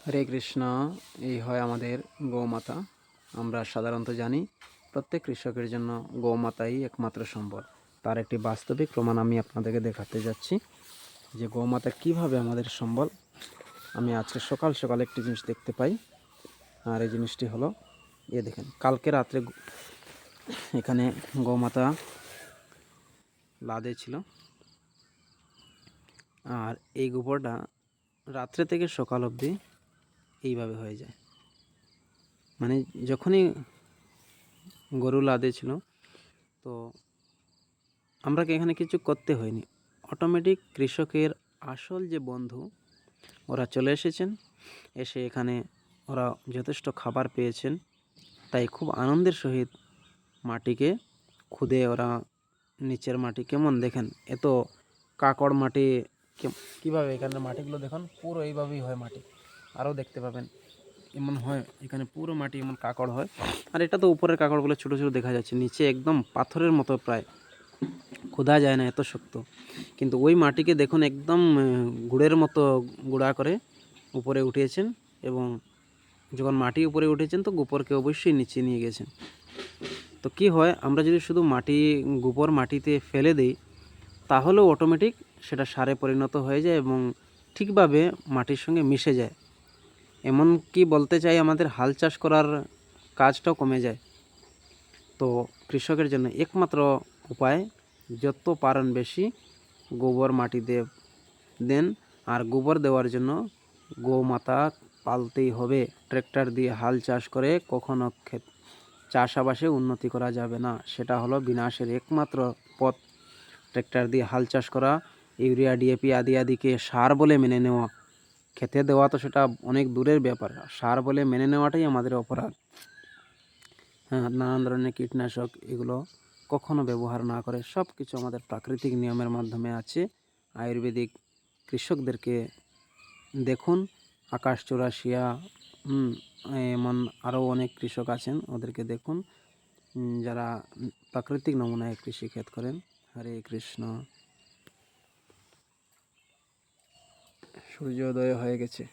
হরে কৃষ্ণ। এই হয় আমাদের গৌমাতা। আমরা সাধারণত জানি প্রত্যেক কৃষকের জন্য গৌমাতাই একমাত্র সম্বল। তার একটি বাস্তবিক প্রমাণ আমি আপনাদেরকে দেখাতে যাচ্ছি যে গৌমাতা কিভাবে আমাদের সম্বল। আমি আজকে সকাল সকাল একটি জিনিস দেখতে পাই, আর এই জিনিসটি হলো দেখেন, কালকে রাত্রে এখানে গৌমাতা লাদে ছিল, আর এই গোবরটা রাত্রে থেকে সকাল অবধি এইভাবে হয়ে যায়। মানে যখনই গরু লাদে ছিল, তো আমরা এখানে কিছু করতে হয়নি, অটোমেটিক কৃষকের আসল যে বন্ধু ওরা চলে এসেছেন। এসে এখানে ওরা যথেষ্ট খাবার পেয়েছেন, তাই খুব আনন্দের সহিত মাটিকে খুদে ওরা নিচের মাটি কেমন দেখেন, এত কাকড় মাটি কীভাবে এখানে মাটিগুলো দেখুন, পুরো এইভাবেই হয় মাটি। আরও দেখতে পাবেন এমন হয়, এখানে পুরো মাটি এমন কাকড় হয়। আর এটা তো উপরের কাকড়গুলো ছোটো ছোটো দেখা যাচ্ছে, নিচে একদম পাথরের মতো, প্রায় খোদা যায় না, এত শক্ত। কিন্তু ওই মাটিকে দেখুন একদম গুড়ের মতো গুঁড়া করে উপরে উঠিয়েছেন, এবং যখন মাটি উপরে উঠেছেন তো গোবরকে অবশ্যই নিচে নিয়ে গেছেন। তো কি হয়, আমরা যদি শুধু গোবর মাটিতে ফেলে দিই, তাহলেও অটোমেটিক সেটা সারে পরিণত হয়ে যায় এবং ঠিকভাবে মাটির সঙ্গে মিশে যায়। এমন কি বলতে চাই, আমাদের হাল চাষ করার কাজটাও কমে যায়। তো কৃষকের জন্য একমাত্র উপায়, যত পারেন বেশি গোবর মাটিতে দেন। আর গোবর দেওয়ার জন্য গোমাতা পালতেই হবে। ট্র্যাক্টর দিয়ে হাল চাষ করে কখনো চাষাবাসে উন্নতি করা যাবে না, সেটা হলো বিনাশের একমাত্র পথ। ট্র্যাক্টর দিয়ে হাল চাষ করা, ইউরিয়া ডিএপি আদিকে সার বলে মেনে নেওয়া, খেতে দেওয়া তো সেটা অনেক দূরের ব্যাপার, সার বলে মেনে নেওয়াটাই আমাদের অপরাধ। হ্যাঁ, নানান ধরনের কীটনাশক এগুলো কখনো ব্যবহার না করে সব কিছু আমাদের প্রাকৃতিক নিয়মের মাধ্যমে আছে। আয়ুর্বেদিক কৃষকদেরকে দেখুন, আকাশ চৌরাশিয়া, এমন আরও অনেক কৃষক আছেন, ওদেরকে দেখুন যারা প্রাকৃতিক নমুনায় কৃষিক্ষেত করেন। হরে কৃষ্ণ। সূর্যোদয় হয়ে গেছে।